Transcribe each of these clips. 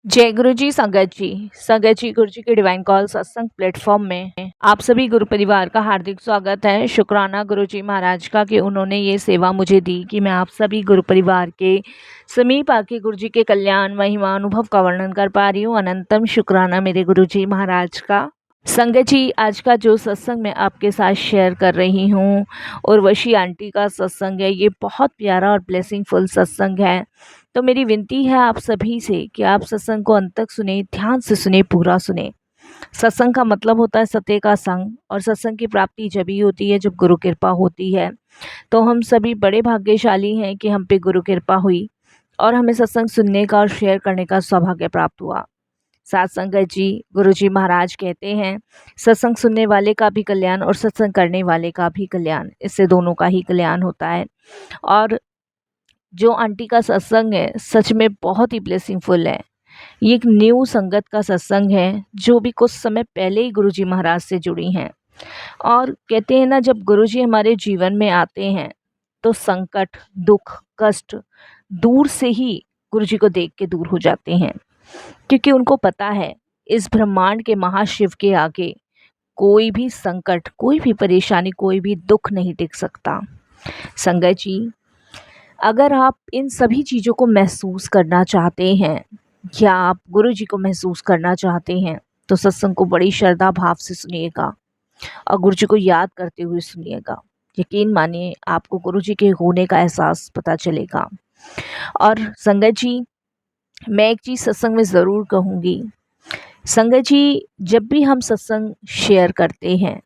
जय गुरु जी। संगत जी गुरु जी के डिवाइन कॉल सत्संग प्लेटफॉर्म में आप सभी गुरु परिवार का हार्दिक स्वागत है। शुक्राना गुरु जी महाराज का कि उन्होंने ये सेवा मुझे दी कि मैं आप सभी गुरु परिवार के समीप आके गुरु जी के कल्याण महिमा अनुभव का वर्णन कर पा रही हूँ। अनंतम शुक्राना मेरे गुरु जी महाराज का। संगत जी, आज का जो सत्संग मैं आपके साथ शेयर कर रही हूँ उर्वशी आंटी का सत्संग है। ये बहुत प्यारा और ब्लेसिंगफुल सत्संग है। तो मेरी विनती है आप सभी से कि आप सत्संग को अंत तक सुने, ध्यान से सुने, पूरा सुने। सत्संग का मतलब होता है सत्य का संग, और सत्संग की प्राप्ति जब ही होती है जब गुरु कृपा होती है। तो हम सभी बड़े भाग्यशाली हैं कि हम पे गुरु कृपा हुई और हमें सत्संग सुनने का और शेयर करने का सौभाग्य प्राप्त हुआ। साथ संगत जी, गुरु जी महाराज कहते हैं सत्संग सुनने वाले का भी कल्याण और सत्संग करने वाले का भी कल्याण, इससे दोनों का ही कल्याण होता है। और जो आंटी का सत्संग है सच में बहुत ही ब्लेसिंगफुल है। ये एक न्यू संगत का सत्संग है जो भी कुछ समय पहले ही गुरु जी महाराज से जुड़ी हैं। और कहते हैं ना, जब गुरु जी हमारे जीवन में आते हैं तो संकट, दुख, कष्ट दूर से ही गुरु जी को देख के दूर हो जाते हैं, क्योंकि उनको पता है इस ब्रह्मांड के महाशिव के आगे कोई भी संकट, कोई भी परेशानी, कोई भी दुख नहीं टिक सकता। संगत जी, अगर आप इन सभी चीज़ों को महसूस करना चाहते हैं या आप गुरु जी को महसूस करना चाहते हैं तो सत्संग को बड़ी श्रद्धा भाव से सुनिएगा और गुरु जी को याद करते हुए सुनिएगा। यकीन मानिए, आपको गुरु जी के होने का एहसास पता चलेगा। और संगत जी, मैं एक चीज़ सत्संग में ज़रूर कहूँगी। संगत जी, जब भी हम सत्संग शेयर करते हैं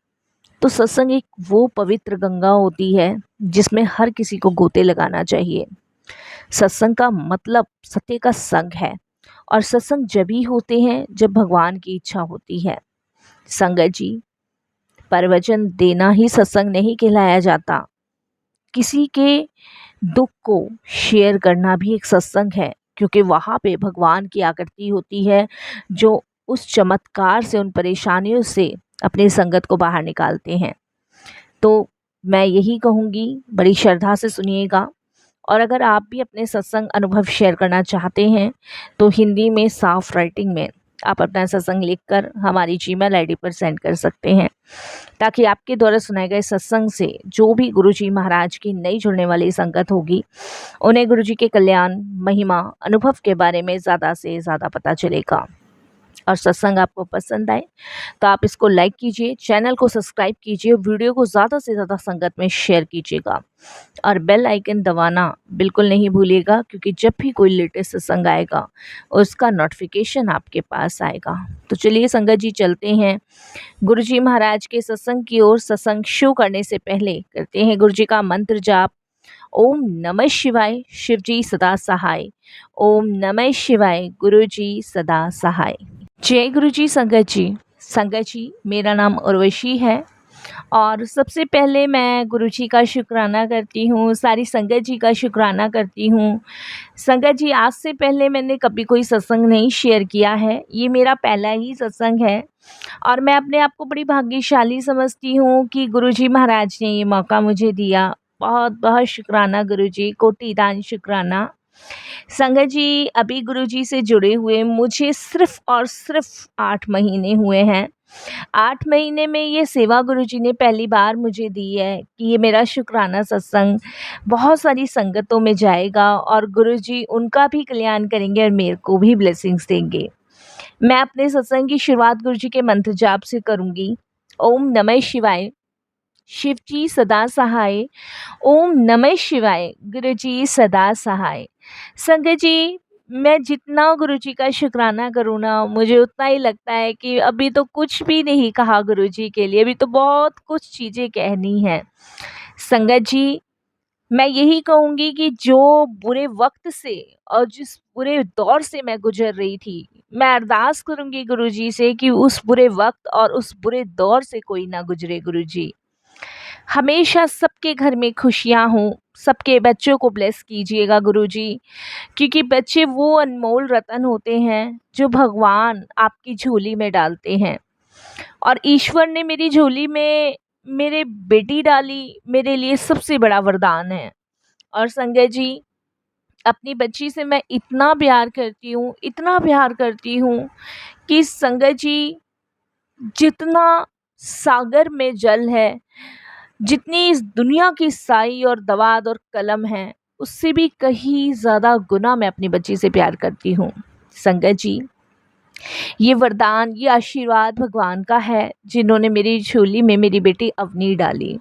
तो सत्संग एक वो पवित्र गंगा होती है जिसमें हर किसी को गोते लगाना चाहिए। सत्संग का मतलब सत्य का संग है, और सत्संग जब ही होते हैं जब भगवान की इच्छा होती है। संगत जी, प्रवचन देना ही सत्संग नहीं कहलाया जाता, किसी के दुख को शेयर करना भी एक सत्संग है, क्योंकि वहाँ पे भगवान की आकृति होती है जो उस चमत्कार से, उन परेशानियों से अपनी संगत को बाहर निकालते हैं। तो मैं यही कहूँगी, बड़ी श्रद्धा से सुनिएगा। और अगर आप भी अपने सत्संग अनुभव शेयर करना चाहते हैं तो हिंदी में साफ राइटिंग में आप अपना सत्संग लिखकर हमारी जीमेल आईडी पर सेंड कर सकते हैं, ताकि आपके द्वारा सुनाए गए सत्संग से जो भी गुरु जी महाराज की नई जुड़ने वाली संगत होगी उन्हें गुरु जी के कल्याण, महिमा, अनुभव के बारे में ज़्यादा से ज़्यादा पता चलेगा। और सत्संग आपको पसंद आए तो आप इसको लाइक कीजिए, चैनल को सब्सक्राइब कीजिए, वीडियो को ज़्यादा से ज़्यादा संगत में शेयर कीजिएगा और बेल आइकन दबाना बिल्कुल नहीं भूलिएगा, क्योंकि जब भी कोई लेटेस्ट सत्संग आएगा उसका नोटिफिकेशन आपके पास आएगा। तो चलिए संगत जी, चलते हैं गुरु जी महाराज के सत्संग की ओर। सत्संग शुरू करने से पहले करते हैं गुरु जी का मंत्र जाप। ओम नमः शिवाय, शिव जी सदा सहाय। ओम नमः शिवाय, गुरु जी सदा सहाय। जय गुरु जी। संगत जी, मेरा नाम उर्वशी है और सबसे पहले मैं गुरु जी का शुक्राना करती हूँ, सारी संगत जी का शुक्राना करती हूँ। संगत जी, आज से पहले मैंने कभी कोई सत्संग नहीं शेयर किया है, ये मेरा पहला ही सत्संग है और मैं अपने आप को बड़ी भाग्यशाली समझती हूँ कि गुरु जी महाराज ने ये मौका मुझे दिया। बहुत बहुत शुक्राना गुरु जी, कोटिदान शुक्राना। संगत जी, अभी गुरु जी से जुड़े हुए मुझे सिर्फ और सिर्फ 8 महीने हुए हैं। 8 महीने में ये सेवा गुरु जी ने पहली बार मुझे दी है कि ये मेरा शुक्राना सत्संग बहुत सारी संगतों में जाएगा और गुरु जी उनका भी कल्याण करेंगे और मेरे को भी ब्लेसिंग्स देंगे। मैं अपने सत्संग की शुरुआत गुरु जी के मंत्र जाप से करूँगी। ओम नमः शिवाय, शिव जी सदा सहाय। ओम नमः शिवाय, गुरु जी सदा सहाय। संगत जी, मैं जितना गुरु जी का शुक्राना करूँ ना, मुझे उतना ही लगता है कि अभी तो कुछ भी नहीं कहा गुरु जी के लिए, अभी तो बहुत कुछ चीज़ें कहनी है। संगत जी, मैं यही कहूँगी कि जो बुरे वक्त से और जिस बुरे दौर से मैं गुजर रही थी, मैं अरदास करूँगी गुरु जी से कि उस बुरे वक्त और उस बुरे दौर से कोई ना गुजरे गुरु जी। हमेशा सबके घर में खुशियाँ हों, सबके बच्चों को ब्लेस कीजिएगा गुरु जी, क्योंकि बच्चे वो अनमोल रतन होते हैं जो भगवान आपकी झोली में डालते हैं। और ईश्वर ने मेरी झोली में मेरे बेटी डाली, मेरे लिए सबसे बड़ा वरदान है। और संगत जी, अपनी बच्ची से मैं इतना प्यार करती हूँ, इतना प्यार करती हूँ कि संगत जी, जितना सागर में जल है, जितनी इस दुनिया की स्याही और दवात और कलम है, उससे भी कहीं ज़्यादा गुना मैं अपनी बच्ची से प्यार करती हूँ। संगत जी, ये वरदान, ये आशीर्वाद भगवान का है, जिन्होंने मेरी झोली में मेरी बेटी अवनी डाली।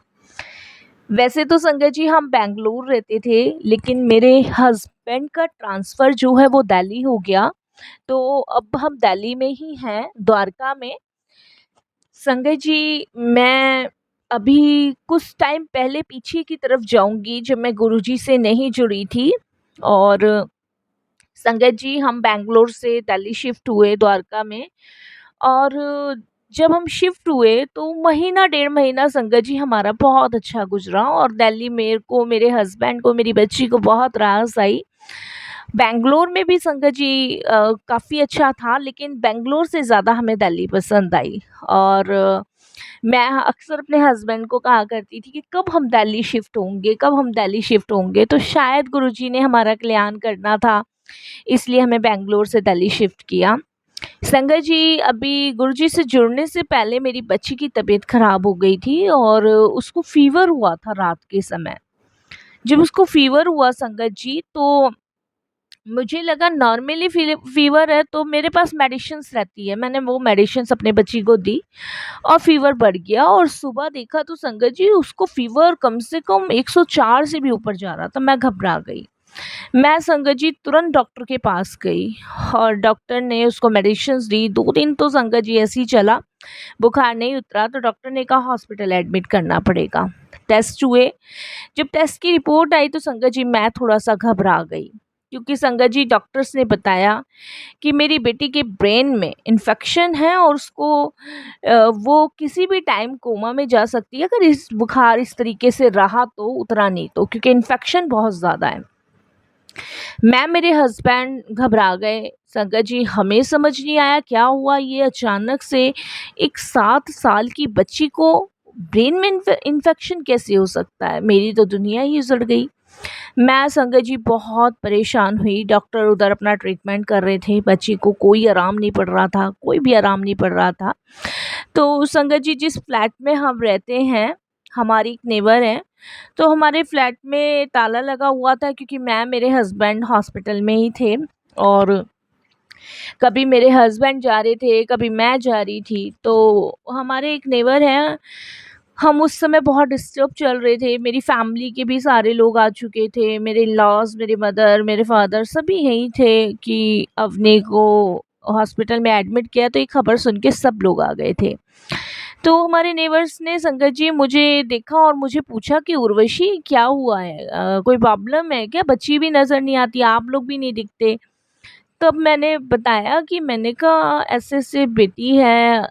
वैसे तो संगत जी हम बेंगलुरु रहते थे, लेकिन मेरे हस्बैंड का ट्रांसफ़र जो है वो दिल्ली हो गया, तो अब हम दिल्ली में ही हैं, द्वारका में। संगत जी, मैं अभी कुछ टाइम पहले पीछे की तरफ जाऊँगी, जब मैं गुरुजी से नहीं जुड़ी थी। और संगत जी, हम बैंगलोर से दिल्ली शिफ्ट हुए द्वारका में। और जब हम शिफ्ट हुए तो महीना डेढ़ महीना संगत जी हमारा बहुत अच्छा गुजरा, और दिल्ली मेरे को, मेरे हस्बैंड को, मेरी बच्ची को बहुत रास आई। बैंगलोर में भी संगत जी काफ़ी अच्छा था, लेकिन बैंगलोर से ज़्यादा हमें दिल्ली पसंद आई। और मैं अक्सर अपने हस्बैंड को कहा करती थी कि कब हम दिल्ली शिफ्ट होंगे, कब हम दिल्ली शिफ्ट होंगे। तो शायद गुरुजी ने हमारा कल्याण करना था, इसलिए हमें बैंगलोर से दिल्ली शिफ्ट किया। संगत जी, अभी गुरुजी से जुड़ने से पहले मेरी बच्ची की तबीयत ख़राब हो गई थी, और उसको फ़ीवर हुआ था रात के समय। जब उसको फ़ीवर हुआ संगत जी, तो मुझे लगा नॉर्मली फ़ीवर है, तो मेरे पास मेडिसिन्स रहती है। मैंने वो मेडिसिन्स अपने बच्ची को दी, और फ़ीवर बढ़ गया, और सुबह देखा तो संगत जी उसको फ़ीवर कम से कम 104 से भी ऊपर जा रहा था। मैं घबरा गई। मैं संगत जी तुरंत डॉक्टर के पास गई, और डॉक्टर ने उसको मेडिसिन्स दी। 2 दिन तो संगत जी ऐसे ही चला, बुखार नहीं उतरा, तो डॉक्टर ने कहा हॉस्पिटल एडमिट करना पड़ेगा। टेस्ट हुए, जब टेस्ट की रिपोर्ट आई तो संगत जी मैं थोड़ा-सा घबरा गई, क्योंकि संगत जी डॉक्टर्स ने बताया कि मेरी बेटी के ब्रेन में इन्फेक्शन है, और उसको वो किसी भी टाइम कोमा में जा सकती है, अगर इस बुखार इस तरीके से रहा तो, उतरा नहीं तो, क्योंकि इन्फेक्शन बहुत ज़्यादा है। मैं, मेरे हस्बैंड घबरा गए। संगत जी, हमें समझ नहीं आया क्या हुआ, ये अचानक से एक 7 साल की बच्ची को ब्रेन में इन्फेक्शन कैसे हो सकता है? मेरी तो दुनिया ही उजड़ गई। मैं संगत जी बहुत परेशान हुई। डॉक्टर उधर अपना ट्रीटमेंट कर रहे थे, बच्ची को कोई आराम नहीं पड़ रहा था, कोई भी आराम नहीं पड़ रहा था। तो संगत जी, जिस फ्लैट में हम रहते हैं, हमारी एक नेबर है, तो हमारे फ्लैट में ताला लगा हुआ था, क्योंकि मैं, मेरे हस्बैंड हॉस्पिटल में ही थे, और कभी मेरे हस्बैंड जा रहे थे, कभी मैं जा रही थी। तो हमारे एक नेबर हैं, हम उस समय बहुत डिस्टर्ब चल रहे थे। मेरी फैमिली के भी सारे लोग आ चुके थे, मेरे इन-लॉज़, मेरे मदर, मेरे फादर सभी यहीं थे कि अवनी को हॉस्पिटल में एडमिट किया, तो ये खबर सुन के सब लोग आ गए थे। तो हमारे नेबर्स ने संगत जी मुझे देखा और मुझे पूछा कि उर्वशी क्या हुआ है? कोई प्रॉब्लम है क्या? बच्ची भी नज़र नहीं आती, आप लोग भी नहीं दिखते। तब मैंने बताया कि मैंने कहा ऐसे-ऐसे बेटी है,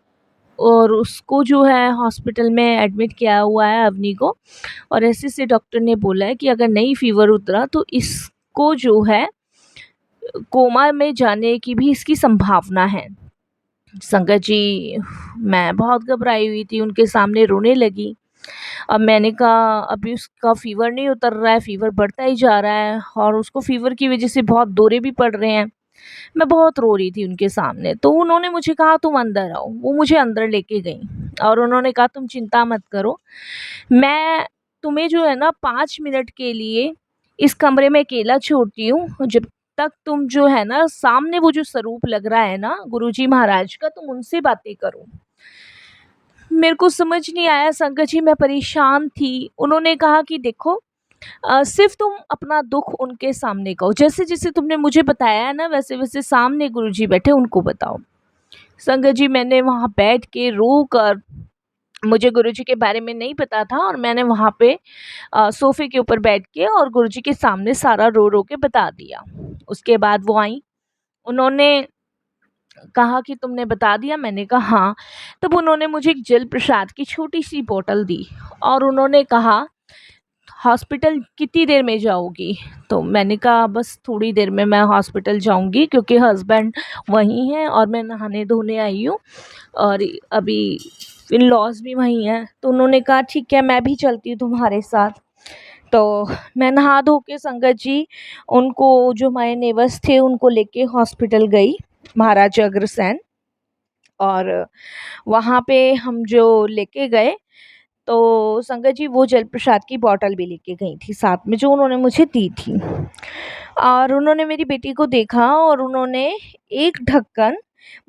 और उसको जो है हॉस्पिटल में एडमिट किया हुआ है अवनी को, और ऐसे-ऐसे डॉक्टर ने बोला है कि अगर नहीं फ़ीवर उतरा तो इसको जो है कोमा में जाने की भी इसकी संभावना है। संगत जी, मैं बहुत घबराई हुई थी, उनके सामने रोने लगी। अब मैंने कहा अभी उसका फ़ीवर नहीं उतर रहा है, फ़ीवर बढ़ता ही जा रहा है, और उसको फ़ीवर की वज़ह से बहुत दौरे भी पड़ रहे हैं। मैं बहुत रो रही थी उनके सामने, तो उन्होंने मुझे कहा तुम अंदर आओ। वो मुझे अंदर लेके गईं, और उन्होंने कहा तुम चिंता मत करो, मैं तुम्हें जो है ना 5 मिनट के लिए इस कमरे में अकेला छोड़ती हूँ, जब तक तुम जो है ना सामने वो जो स्वरूप लग रहा है ना गुरुजी महाराज का, तुम उनसे बातें करो। मेरे को समझ नहीं आया संगत जी, मैं परेशान थी। उन्होंने कहा कि देखो, सिर्फ़ तुम अपना दुःख उनके सामने कहो, जैसे-जैसे तुमने मुझे बताया है ना, वैसे-वैसे सामने गुरुजी बैठे उनको बताओ। संगत जी, मैंने वहाँ बैठ के रो कर, मुझे गुरुजी के बारे में नहीं पता था, और मैंने वहाँ पे सोफ़े के ऊपर बैठ के और गुरुजी के सामने सारा रो-रो के बता दिया। उसके बाद वो आईं, उन्होंने कहा कि तुमने बता दिया? मैंने कहा हाँ। तब उन्होंने मुझे एक जल प्रसाद की छोटी-सी बॉटल दी, और उन्होंने कहा हॉस्पिटल कितनी देर में जाओगी? तो मैंने कहा बस थोड़ी देर में मैं हॉस्पिटल जाऊँगी, क्योंकि हस्बैंड वहीं हैं और मैं नहाने-धोने आई हूँ, और अभी इन-लॉज़ भी वहीं हैं। तो उन्होंने कहा ठीक है, मैं भी चलती हूँ तुम्हारे साथ। तो मैं नहा धो के संगत जी उनको, जो हमारे नेबर्स थे, उनको लेके हॉस्पिटल गई, महाराजा अग्रसेन। और वहाँ पे हम जो लेके गए, तो संगत जी वो जलप्रसाद की बॉटल भी लेके गई थी साथ में, जो उन्होंने मुझे दी थी। और उन्होंने मेरी बेटी को देखा और उन्होंने एक ढक्कन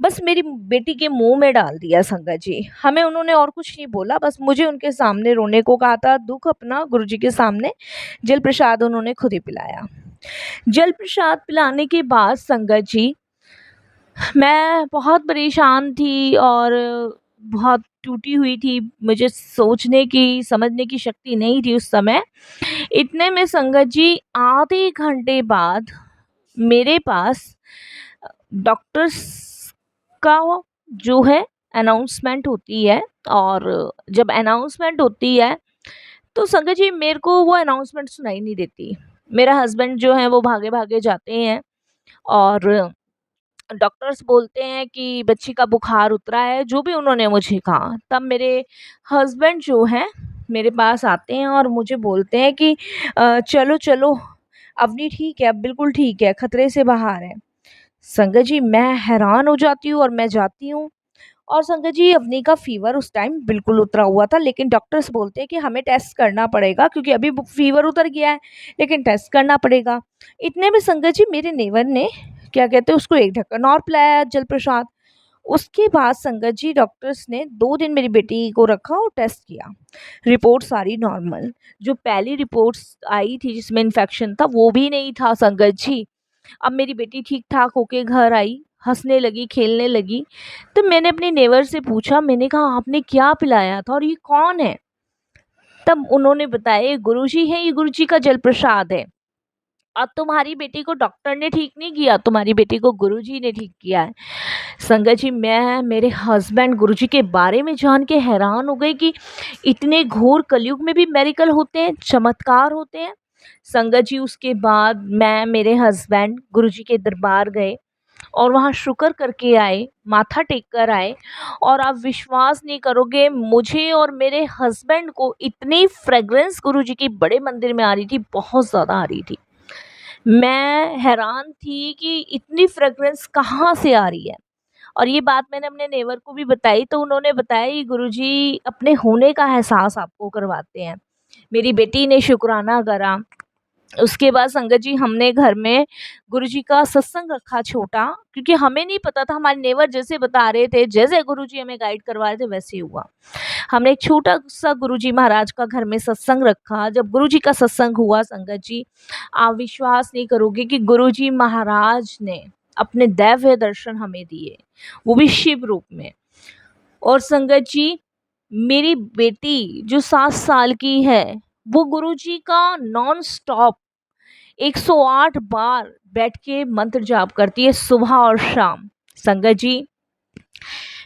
बस मेरी बेटी के मुंह में डाल दिया संगत जी। हमें उन्होंने और कुछ नहीं बोला, बस मुझे उनके सामने रोने को कहा था, दुख अपना गुरुजी के सामने। जल प्रसाद उन्होंने खुद ही पिलाया। जल प्रसाद पिलाने के बाद संगत जी मैं बहुत परेशान थी और बहुत टूटी हुई थी। मुझे सोचने की, समझने की शक्ति नहीं थी उस समय। इतने में संगत जी आधे घंटे बाद मेरे पास डॉक्टर्स का जो है अनाउंसमेंट होती है। और जब अनाउंसमेंट होती है तो संगत जी मेरे को वो अनाउंसमेंट सुनाई नहीं देती। मेरा हस्बैंड जो है वो भागे भागे जाते हैं और डॉक्टर्स बोलते हैं कि बच्ची का बुखार उतरा है, जो भी उन्होंने मुझे कहा। तब मेरे हस्बैंड जो हैं मेरे पास आते हैं और मुझे बोलते हैं कि चलो चलो, अवनी ठीक है, अब बिल्कुल ठीक है, खतरे से बाहर है। संगत जी मैं हैरान हो जाती हूँ और मैं जाती हूँ। और संगत जी अवनी का फीवर उस टाइम बिल्कुल उतरा हुआ था, लेकिन डॉक्टर्स बोलते हैं कि हमें टेस्ट करना पड़ेगा, क्योंकि अभी फीवर उतर गया है, लेकिन टेस्ट करना पड़ेगा। इतने में संगत जी मेरे नेवर ने, क्या कहते हैं उसको, एक ढक्कन और पिलाया जल प्रसाद। उसके बाद संगत जी डॉक्टर्स ने 2 दिन मेरी बेटी को रखा और टेस्ट किया। रिपोर्ट सारी नॉर्मल। जो पहली रिपोर्ट्स आई थी जिसमें इन्फेक्शन था, वो भी नहीं था संगत जी। अब मेरी बेटी ठीक ठाक होके घर आई, हंसने लगी, खेलने लगी। तो मैंने अपने नेवर से पूछा, मैंने कहा आपने क्या पिलाया था और ये कौन है? तब उन्होंने बताया, गुरुजी है, ये गुरुजी का जल प्रसाद है। और तुम्हारी बेटी को डॉक्टर ने ठीक नहीं किया, तुम्हारी बेटी को गुरुजी ने ठीक किया है। संगत जी मैं, मेरे हस्बैंड गुरुजी के बारे में जान के हैरान हो गए कि इतने घोर कलयुग में भी मेरिकल होते हैं, चमत्कार होते हैं। संगत जी उसके बाद मैं, मेरे हस्बैंड गुरुजी के दरबार गए और वहाँ शुक्र करके आए, माथा टेक कर आए। और आप विश्वास नहीं करोगे, मुझे और मेरे हस्बैंड को इतनी फ्रेग्रेंस गुरुजी की बड़े मंदिर में आ रही थी, बहुत ज़्यादा आ रही थी। मैं हैरान थी कि इतनी फ्रेग्रेंस कहाँ से आ रही है। और ये बात मैंने अपने नेवर को भी बताई, तो उन्होंने बताया ये गुरुजी अपने होने का एहसास आपको करवाते हैं। मेरी बेटी ने शुक्राना करा। उसके बाद संगत जी हमने घर में गुरुजी का सत्संग रखा छोटा, क्योंकि हमें नहीं पता था, हमारे नेवर जैसे बता रहे थे, जैसे गुरुजी हमें गाइड करवा रहे थे वैसे ही हुआ। हमने एक छोटा सा गुरुजी महाराज का घर में सत्संग रखा। जब गुरुजी का सत्संग हुआ संगत जी, आप विश्वास नहीं करोगे कि गुरुजी महाराज ने अपने दैव्य दर्शन हमें दिए, वो भी शिव रूप में। और संगत जी मेरी बेटी जो 7 साल की है, वो गुरुजी का नॉन स्टॉप 108 बार बैठ के मंत्र जाप करती है, सुबह और शाम। संगत जी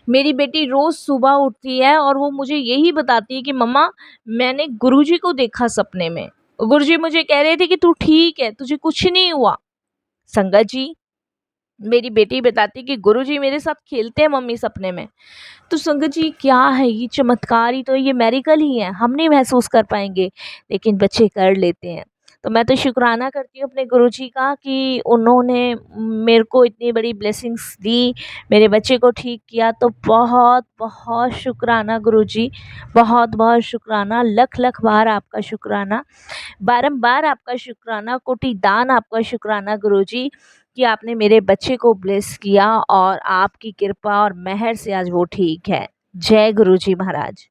मेरी बेटी रोज सुबह उठती है और वो मुझे यही बताती है कि मम्मा मैंने गुरुजी को देखा सपने में। गुरुजी मुझे कह रहे थे कि तू ठीक है, तुझे कुछ नहीं हुआ। संगत जी मेरी बेटी बताती कि गुरुजी मेरे साथ खेलते हैं मम्मी सपने में। तो संगत जी क्या है ये, चमत्कार ही तो, ये मेरिकल ही है। हम नहीं महसूस कर पाएंगे, लेकिन बच्चे कर लेते हैं। तो मैं तो शुक्राना करती हूँ अपने गुरुजी का कि उन्होंने मेरे को इतनी बड़ी ब्लेसिंग्स दी, मेरे बच्चे को ठीक किया। तो बहुत बहुत शुक्राना गुरुजी, बहुत बहुत शुक्राना, लख लख बार आपका शुक्राना, बारंबार आपका शुक्राना, कोटि दान आपका शुक्राना गुरुजी, कि आपने मेरे बच्चे को ब्लेस किया और आपकी कृपा और मेहर से आज वो ठीक है। जय गुरुजी महाराज।